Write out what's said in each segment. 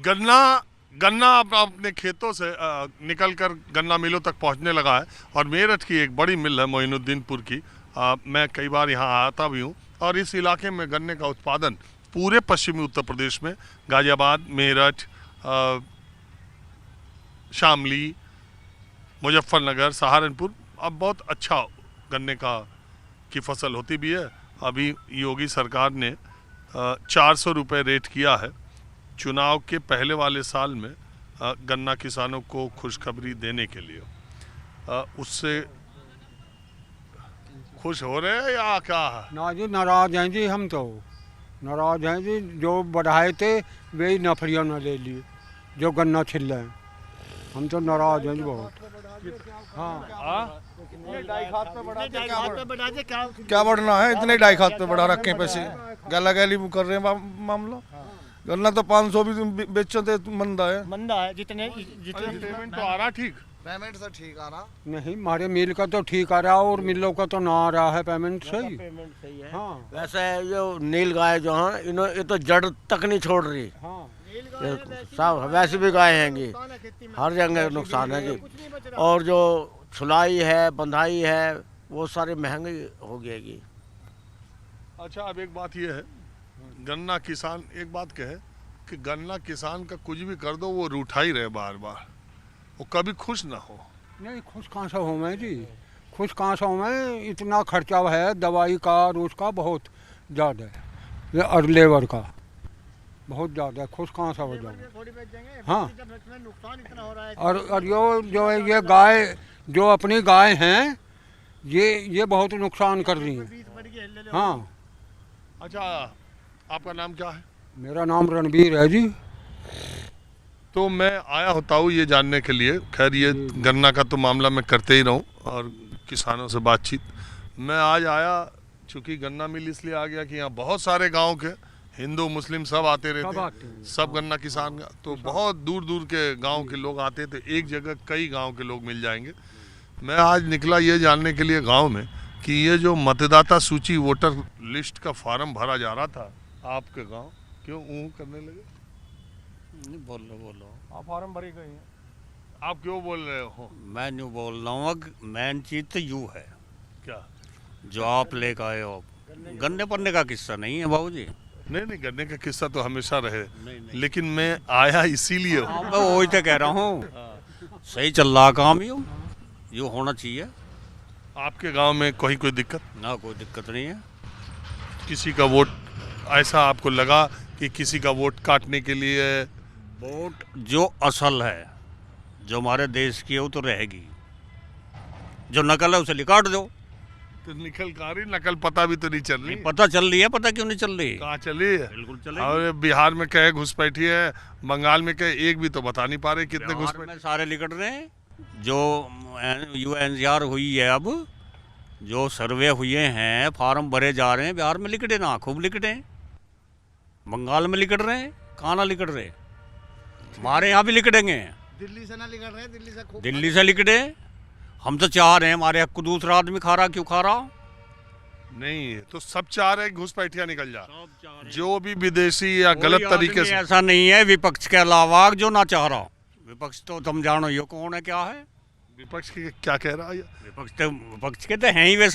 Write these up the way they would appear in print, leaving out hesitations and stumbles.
गन्ना गन्ना अपने खेतों से निकल कर गन्ना मिलों तक पहुंचने लगा है। और मेरठ की एक बड़ी मिल है मोइनुद्दीनपुर की, मैं कई बार यहाँ आता भी हूँ। और इस इलाके में गन्ने का उत्पादन पूरे पश्चिमी उत्तर प्रदेश में गाजियाबाद, मेरठ, शामली, मुजफ्फरनगर, सहारनपुर अब बहुत अच्छा गन्ने की फसल होती भी है। अभी योगी सरकार ने 400 रुपये रेट किया है। चुनाव के पहले वाले साल में गन्ना किसानों को खुशखबरी देने के लिए, उससे खुश हो रहे हैं या क्या है? ना जी, नाराज हैं जी, हम तो नाराज हैं जी। जो बढ़ाए थे वही नफरिया न ले लिए, जो गन्ना छिल रहे हैं। हम तो नाराज हैं जी बहुत। हाँ, क्या बढ़ना है, इतने डाई खात पे बढ़ा रखे पैसे, गाला गाली कर रहे हैं मामला। गन्ना तो 500 भी बेचो तो मंदा है। जितने पेमेंट तो आ रहा ठीक, पेमेंट से ठीक आ रहा नहीं, हमारे मिल का तो ठीक आ रहा और मिलों का तो ना आ रहा है पेमेंट सही। सही है। हाँ वैसे जो नील गाय जो है ये तो जड़ तक नहीं छोड़ रही। हाँ, सब वैसे भी गाय हैं हर जगह नुकसान है जी। और जो छुलाई है, बंधाई है, वो सारी महंगी हो गई। अच्छा, अब एक बात ये है, गन्ना किसान एक बात कहे कि गन्ना किसान का कुछ भी कर दो वो रूठा ही रहे बार बार, वो कभी खुश ना हो। नहीं खुश कहाँ से हूँ मैं जी, खुश कहाँ से हूँ मैं। इतना खर्चा है दवाई का और उसका बहुत ज़्यादा है, और लेबर का बहुत ज़्यादा है। खुश कहाँ से हो जाऊँ। हाँ, और जो है ये गाय, जो अपनी गाय हैं, ये बहुत नुकसान कर रही हैं। हाँ। अच्छा, आपका नाम क्या है? मेरा नाम रणबीर है जी। तो मैं आया होता हूँ ये जानने के लिए, खैर ये गन्ना का तो मामला मैं करते ही रहूँ और किसानों से बातचीत। मैं आज आया चूँकि गन्ना मिल इसलिए आ गया कि यहाँ बहुत सारे गांव के हिंदू मुस्लिम सब आते रहते हैं, सब गन्ना किसान का, तो बहुत दूर दूर के गांव के लोग आते थे। एक जगह कई गांव के लोग मिल जाएंगे। मैं आज निकला ये जानने के लिए गांव में कि ये जो मतदाता सूची वोटर लिस्ट का फॉर्म भरा जा रहा था आपके गांव, क्यों करने लगे? नहीं बोलो आप फॉर्म भरी गई हैं। आप क्यों बोल रहे हो? मैं न्यू बोल रहा हूँ, मेन चीज तो यू है क्या जो आप लेकर आए हो। गन्ने पन्ने का किस्सा नहीं है बाबूजी। नहीं, गन्ने का किस्सा तो हमेशा रहे, नहीं। लेकिन मैं आया इसीलिए हूँ। मैं वही तो कह रहा हूँ, सही चल रहा काम यूँ होना चाहिए। आपके गांव में कोई दिक्कत? ना, कोई दिक्कत नहीं है। किसी का वोट ऐसा आपको लगा कि किसी का वोट काटने के लिए? वोट जो असल है, जो हमारे देश की है, वो तो रहेगी। जो नकल है उसे निकाट दो। तो निकल का रही, नकल पता भी तो नहीं चल रही। पता चल रही है, पता क्यों नहीं चल रही? कहाँ चली है? बिल्कुल चलेगी। और बिहार में कहे घुसपैठी है, बंगाल में कहे, एक भी तो बता नहीं पा रहे कितने घुसपैठी में सारे लिकट रहे हैं। जो UNCR हुई है, अब जो सर्वे हुए हैं, फार्म भरे जा रहे हैं, बिहार में लिकटे ना, खूब लिकटे, बंगाल में लिकट रहे हैं, कहाँ ना लिकट रहे, हमारे यहाँ भी लिकटेंगे। दिल्ली से ना लिकट रहे, दिल्ली से लिकटे। हम तो चाह रहे हैं हमारे हक को दूसरा आदमी खा रहा, क्यों खा रहा? नहीं, तो सब चाह रहे घुसपैठिया निकल जा, जो भी विदेशी या गलत तरीके से। ऐसा नहीं है विपक्ष के अलावा जो ना चाह रहा। विपक्ष तो तुम जानो ये कौन है, क्या है विपक्ष की क्या कह रहा है? विपक्ष के तो हैं ही वे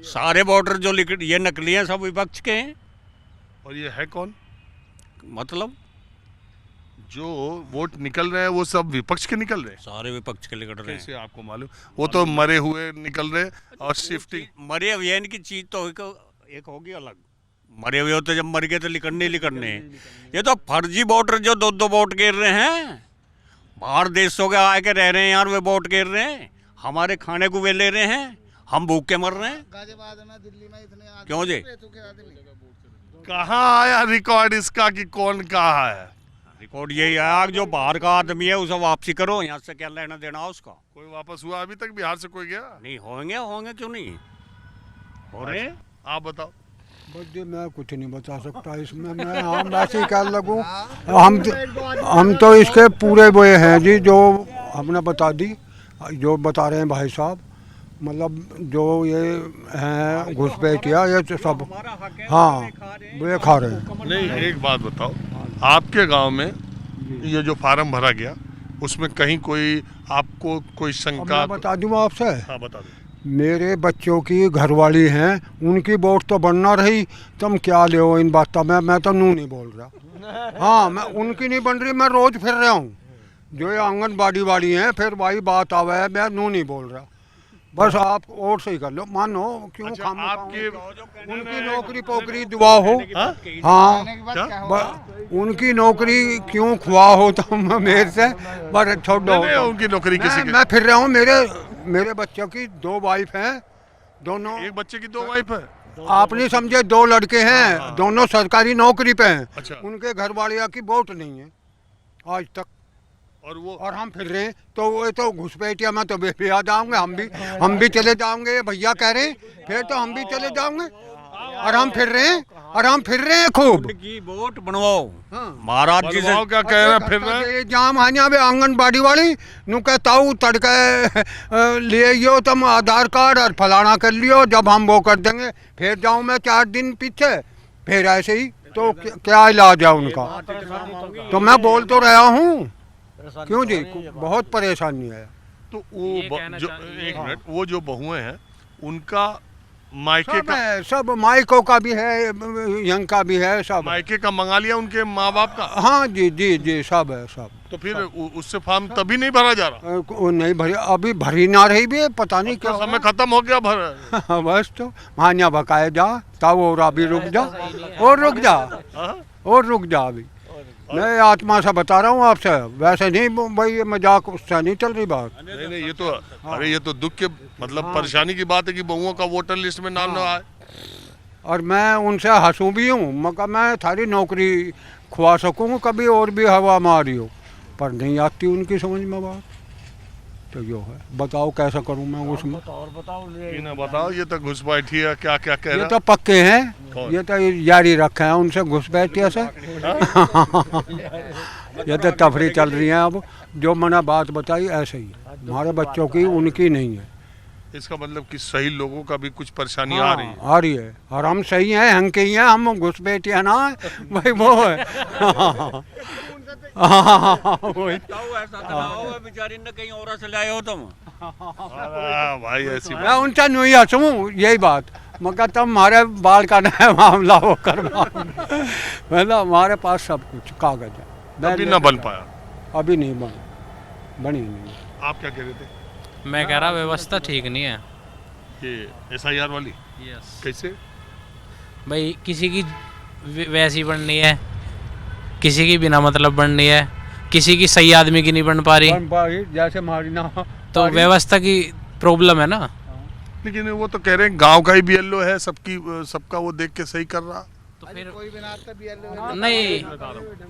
सारे वोटर जो ये नकली हैं, सब विपक्ष के हैं। और ये है कौन? मतलब जो वोट निकल रहे हैं वो सब विपक्ष के निकल रहे हैं? सारे विपक्ष के निकल रहे हैं। कैसे आपको मालूम? वो तो मरे हुए निकल रहे और शिफ्टिंग। मरे हुए इनकी चीज तो एक होगी अलग। मरे हुए होते जब मर गए तो लिकड़ने। ये तो फर्जी वोटर जो दो वोट गिर रहे हैं, बाहर देशों के आके रह रहे हैं यार, वे वोट गिर रहे हैं, हमारे खाने को वे ले रहे हैं, हम भूख के मर रहे हैं। दिल्ली में इतने क्यों जी? कहाँ आया रिकॉर्ड इसका कि कौन कहा है? रिकॉर्ड यही है, जो बाहर का आदमी है उसे वापसी करो, यहाँ से क्या लेना देना उसका। कोई वापस हुआ अभी तक बिहार से? कोई गया नहीं? होंगे क्यों नहीं हो रहे? आप बताओ। बस जी, मैं कुछ नहीं बता सकता इसमें। मैं हम वैसे ही क्या लगूँ, हम तो इसके पूरे वो हैं जी, जो हमने बता दी, जो बता रहे हैं भाई साहब। मतलब जो ये हैं घुसपैठिया, ये सब, हाँ, वे खा रहे हैं। नहीं, एक बात बताओ, आपके गांव में ये जो फार्म भरा गया उसमें कहीं कोई आपको कोई अब शंका? मैं बता दूँ आपसे, हाँ बता दो। मेरे बच्चों की घरवाली हैं, उनकी वोट तो बनना रही, तुम क्या ले हो इन बातों में, मैं तो नू नहीं बोल रहा। हाँ, मैं उनकी नहीं बन रही, मैं रोज फिर रहा हूँ। जो ये आंगनबाड़ी वाली हैं, फिर भाई बात आवे है, मैं नू नहीं बोल रहा। बस आप और सही कर लो, मानो क्यों अच्छा, खाम आपके उनकी नौकरी पोकरी दुआ हो। हाँ? हाँ, क्या? उनकी नौकरी क्यों खुआ हो तुम मेरे से, बस छोड़ दो। नहीं, उनकी नौकरी किसी के? मैं फिर रहा हूँ, मेरे बच्चों की 2 वाइफ हैं, दोनों। एक बच्चे की 2 वाइफ है? आप नहीं समझे, 2 लड़के हैं, दोनों सरकारी नौकरी पे हैं। अच्छा। उनके घर वालिया की वोट नहीं है आज तक, और हम फिर रहे हैं, तो वो तो घुसपैठिया में तो भी आ जाओगे, हम भी चले जाओगे, भैया कह रहे हैं, फिर तो हम भी चले जाओगे, और हम फिर रहे हैं खूब। की वोट बनवाओ हाँ। महाराज जी से। बनवाओ क्या कह रहे हैं फिर रहे? ये जाम हानिया बे आंगनबाड़ी वाली नु कहता हूँ तड़के ले यो तुम आधार कार्ड और फलाना कर लियो, जब हम वो कर देंगे फिर जाऊँ मैं 4 दिन पीछे, फिर ऐसे ही। तो क्या इलाज है उनका? तो मैं बोल तो रहा हूँ, क्यों जी, बहुत परेशानी है। तो वो जो एक मिनट, वो जो बहुएं हैं उनका मायके सब का, है, सब माइको का भी है, यंग का भी है, सब। मायके का मंगा लिया उनके माँ बाप का? हाँ जी जी जी, सब है सब। तो फिर उससे फॉर्म तभी नहीं भरा जा रहा? वो नहीं भरी, अभी भरी ना रही भी, पता नहीं क्या समय खत्म हो गया भर? बस तो मान्या बकाए जा, तब और अभी रुक जा, और रुक जा, हाँ? और रुक जा अभी। मैं आत्मा से बता रहा हूँ आपसे, वैसे नहीं भाई, ये मजाक उससे नहीं चल रही बात। नहीं नहीं, ये तो अरे ये तो दुख के मतलब परेशानी की बात है कि बहुओं का वोटर लिस्ट में नाम ना आए। और मैं उनसे हंसूँ भी हूँ, मगर मैं थारी नौकरी खुआ सकूँ कभी और भी हवा मारी हो, पर नहीं आती उनकी समझ में बात। तो यो है, बताओ कैसा करूँ मैं उसमें। इन्हें बताओ, ये तो घुसपैठी है, क्या क्या कह ये रहा तो पक्के हैं, कौन? ये तो जारी रखे हैं उनसे घुसपैठिया से। ये तो तफरी चल रही है अब, जो मैंने बात बताई ऐसे ही है। हमारे बच्चों की उनकी नहीं है। इसका मतलब कि सही लोगों का भी कुछ परेशानी हाँ, आ रही है। आ रही है, और हम सही हैं, हम के ही हैं, हम घुसपैठिया ना भाई वो है। वही। ऐसा तो ना हो बेचारी ने कहीं और से लाए हो तुम। भाई ऐसी मैं उनसे नहीं हंसूँ, यही बात, मगर तब हमारे बाल का नया मामला वो करवा, मतलब हमारे पास सब कुछ कागज है, तभी ना बन पाया। अभी नहीं बनी नहीं। आप क्या कह रहे थे? मैं कह रहा व्यवस्था ठीक नहीं है। ये SIR वाली यस कैसे? भाई, किसी की वैसी बननी है, किसी की बिना मतलब बननी है, किसी की सही आदमी की नहीं बन पा रही, जैसे हमारी ना तो व्यवस्था की प्रॉब्लम है ना। लेकिन वो तो कह रहे हैं गांव का ही BLO है, सबका वो देख के सही कर रहा। तो फिर नहीं,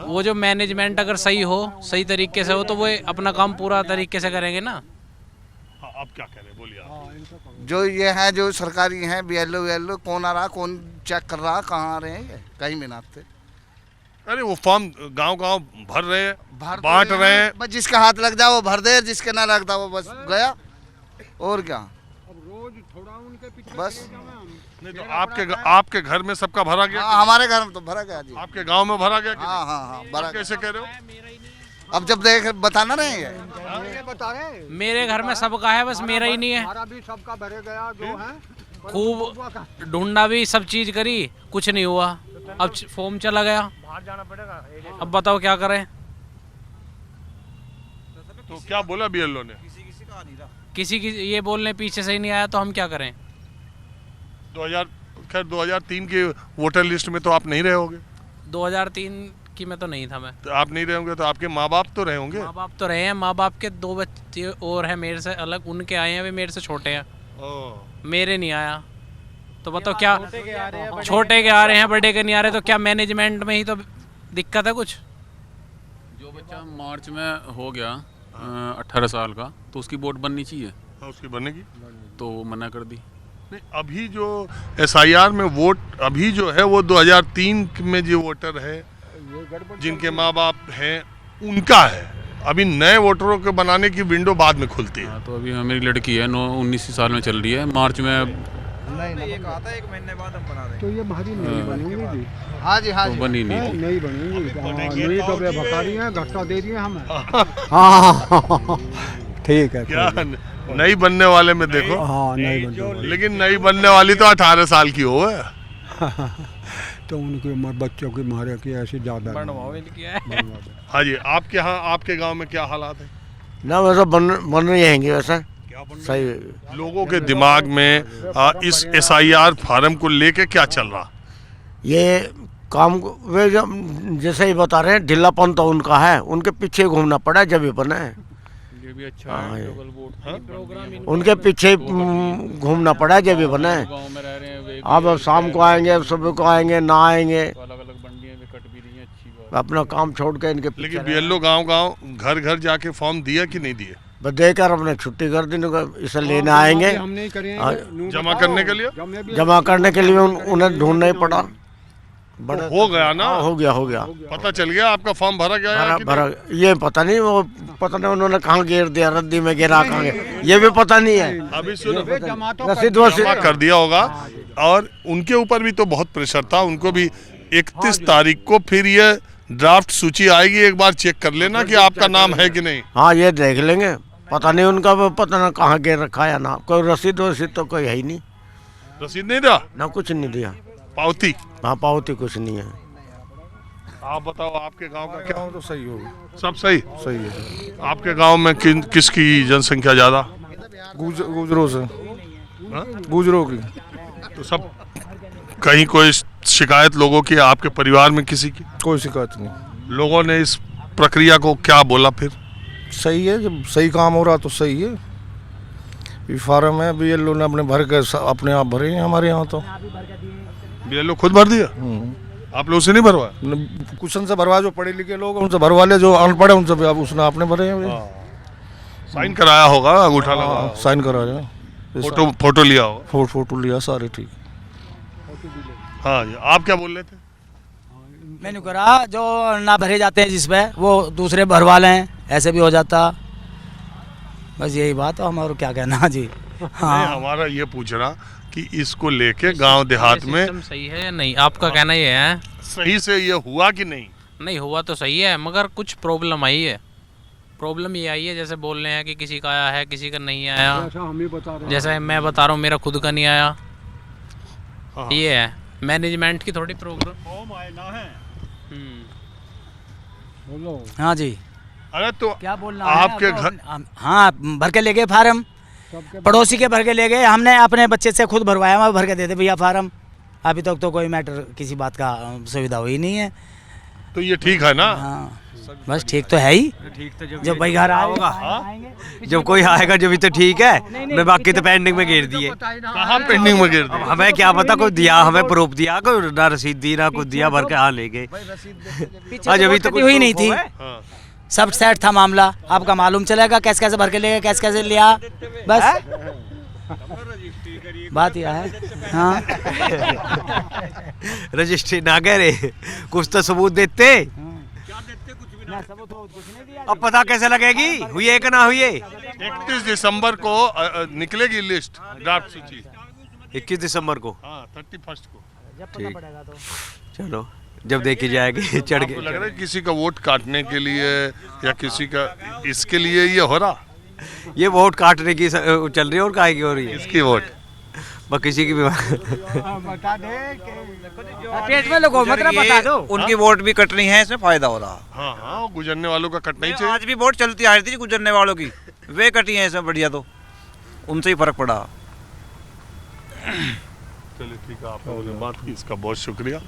वो जो मैनेजमेंट अगर सही हो, सही तरीके से हो, तो वो अपना काम पूरा तरीके से करेंगे ना। हाँ, आप क्या कह रहे हैं, बोलिए आप। जो ये है, जो सरकारी हैं BLO कौन आ रहा, कौन चेक कर रहा, कहाँ आ रहे हैं, ये कहीं भी ना आते। अरे वो फॉर्म गांव भर रहे हैं, बांट रहे हैं। बस जिसका हाथ लग जाए वो भर दे, जिसके ना लगता वो बस गया, और क्या। बस नहीं तो आपके घर में सबका भरा गया? हाँ, हमारे घर में तो भरा गया जी। आपके गांव में भरा गया? हाँ हाँ हाँ, भरा गया। कैसे कह रहे हो? अब जब देख बताना नहीं है, ये बता रहे, मेरे घर में सबका है, बस मेरा ही नहीं है। हमारा भी सबका भरे गया जो है, खूब ढूंढा भी, सब चीज करी, कुछ नहीं हुआ। अब फॉर्म चला गया, अब बताओ क्या करें। तो क्या बोला BLO ने? किसी की ये बोलने पीछे से ही नहीं आया, तो हम क्या करें। 2003 के वोटर लिस्ट में तो आप नहीं रहे होंगे। 2003 की में तो नहीं था मैं। तो आप नहीं रहे होंगे तो आपके माँ बाप तो रहे होंगे। माँ बाप तो रहे हैं, माँ बाप के 2 बच्चे और हैं मेरे से अलग, उनके आए हैं, वे मेरे से छोटे हैं, मेरे नहीं आया। तो बताओ क्या, छोटे के आ रहे हैं, बड़े के नहीं आ रहे, तो क्या मैनेजमेंट में ही तो दिक्कत है कुछ। जो बच्चा मार्च में हो गया 18 साल का, तो उसकी वोट बननी चाहिए। हाँ, उसकी बनेगी। तो मना कर दी। नहीं, अभी जो SIR में वोट अभी जो है वो 2003 में जो वोटर है, जिनके माँ बाप हैं, उनका है। अभी नए वोटरों के बनाने की विंडो बाद में खुलती है। हाँ, तो अभी मेरी लड़की है 19 साल में चल रही है, मार्च में नहीं कहा था 1 महीने बाद हम बना देंगे। तो ये भारी नहीं बनेंगी जी, हाँ जी हाँ तो जी। बनी नहीं थी। नहीं बनेंगी, नहीं तो बता रही है, घट्टा दे रही है हमें। हाँ ठीक है। क्या नई बनने वाले में देखो, हाँ नहीं बनेंगी। लेकिन नई बनने वाली तो 18 साल की हो है। तो उनकी उम्र बच्चों की मारे की ऐसी ज़्यादा है। हाँ जी, आपके यहाँ आपके गांव में क्या हालात है? ना वैसा बन रही हैंगी वैसा सही। लोगों के दिमाग में इस SIR फार्म को लेके क्या चल रहा? ये काम वे जब जैसे ही बता रहे हैं, ढीलापन तो उनका है, उनके पीछे घूमना पड़ा जब ये बना है। ये भी अच्छा है, डबल वोट उनके पीछे घूमना पड़ा जब ये बना है। गांव में रह रहे हैं वे, अब शाम को आएंगे, सुबह को आएंगे, ना आएंगे, अलग अलग मंडियां भी कट भी रही हैं, अच्छी बात। अपना काम छोड़ के इनके लेकिन पीछे BLO गांव घर घर जाके फॉर्म दिया कि नहीं दिए? बस देकर अपने छुट्टी कर दी, इसे लेने आएंगे। हम नहीं करेंगे। हाँ, जमा करने के लिए? जमा करने के लिए उन्हें ढूंढना ही पड़ा। बड़ा हो गया ना? हाँ, हो गया पता चल गया आपका फॉर्म भरा गया है कि भरा ये पता नहीं, वो पता नहीं उन्होंने कहाँ गिर दिया, रद्दी में गिरा कहाँ, ये भी पता नहीं है। नहीं? अभी सुनो, रसीद जमा कर दिया होगा। और उनके ऊपर भी तो बहुत प्रेशर था, उनको भी 31 तारीख को फिर ये ड्राफ्ट सूची आएगी, एक बार चेक कर लेना कि आपका नाम है कि नहीं। हाँ ये देख लेंगे, पता नहीं उनका पता ना कहाँ गिर रखा है ना, कोई रसीद वसीद तो कोई है ही नहीं, रसीद नहीं दिया, ना कुछ नहीं दिया, पावती? हाँ पावती कुछ नहीं है। आप बताओ आपके गांव का क्या? गाँव तो सही होगा, सब सही? सही है। आपके गांव में किसकी जनसंख्या ज्यादा? गुजरों से, हाँ? गुजरों की। तो सब कहीं कोई शिकायत लोगों की, आपके परिवार में किसी की? कोई शिकायत नहीं। लोगों ने इस प्रक्रिया को क्या बोला फिर? सही है, जब सही काम हो रहा तो सही है। ये फार्म है, BLO ने अपने भर के अपने आप भरे हैं हमारे यहाँ तो। BLO खुद भर दिया? आप लोग से नहीं भरवा? क्वेश्चन से भरवा, जो पढ़े लिखे लोग उनसे भरवा ले, जो अनपढ़ है उनसे भी आप उसने आपने भरे हैं। साइन कराया होगा, अंगूठा लगा, साइन करा रहे, फोटो लिया होगा? फोटो लिया, सारे ठीक। हाँ जी, आप क्या बोल रहे थे? मैंने करा जो ना भरे जाते हैं जिस पे वो दूसरे भरवा लें, ऐसे भी हो जाता। बस यही बात है, हम और क्या कहना जी। हाँ नहीं, हमारा ये पूछना कि इसको लेके गांव देहात में सिस्टम सही है या नहीं, आपका कहना ये है? सही से ये हुआ कि नहीं? नहीं हुआ तो सही है, मगर कुछ प्रॉब्लम आई है। प्रॉब्लम ये आई है, जैसे बोल रहे हैं कि किसी का आया है, किसी का नहीं आया। हम ही बता रहे हैं। जैसे मैं बता रहा हूँ, मेरा खुद का नहीं आया। हाँ। ये है मैनेजमेंट की थोड़ी प्रॉब्लम। बोलो। हाँ जी, अरे तो क्या बोलना आपके है? घर हाँ भर के ले गए फार्म, सबके पड़ोसी के भर के ले गए, हमने अपने बच्चे से खुद भरवाया, मैं भर के दे दे भैया फार्म। अभी तक तो कोई मैटर किसी बात का सुविधा हुई नहीं है। तो ये ठीक है ना? हाँ बस ठीक तो है ही, जब भाई घर आएगा जब कोई आएगा जब भी तो ठीक है। मैं बाकी तो पेंडिंग में गिर दिए। कहाँ पेंडिंग में गिर अब दी? हमें क्या पता, कोई दिया हमें प्रूफ दिया, कोई ना रसीद दी ना कुछ दिया, भर के हाँ ले गए। आज अभी तो कटी हुई नहीं थी, हाँ। सब सेट था मामला। आपका मालूम चलेगा कैसे कैसे भर के ले गए, कैसे कैसे लिया, बस बात यह है। हाँ रजिस्ट्री ना करे, कुछ तो सबूत देते। अब पता कैसे लगेगी हुई है कि ना हुई है? 31 दिसंबर को निकलेगी लिस्ट, ड्राफ्ट सूची। 21 दिसंबर को। हाँ, 31 को। ठीक, चलो जब देखी जाएगी चढ़ आपको लग के। रहा है किसी का वोट काटने के लिए या किसी का इसके लिए ये हो रहा? ये वोट काटने की चल रही है और काहे की हो रही है? इसकी वोट बस किसी की भी बता दे पेट में लोगों मतलब बता दो। उनकी वोट भी कटनी है, इसमें फायदा हो रहा। हाँ हाँ, गुजरने वालों का कटना ही चाहिए। आज भी वोट चलती आ रही थी गुजरने वालों की, वे कटी है इसमें बढ़िया, तो उनसे ही फर्क पड़ा। चलिए ठीक है, आप लोगों ने बात की, इसका बहुत शुक्रिया।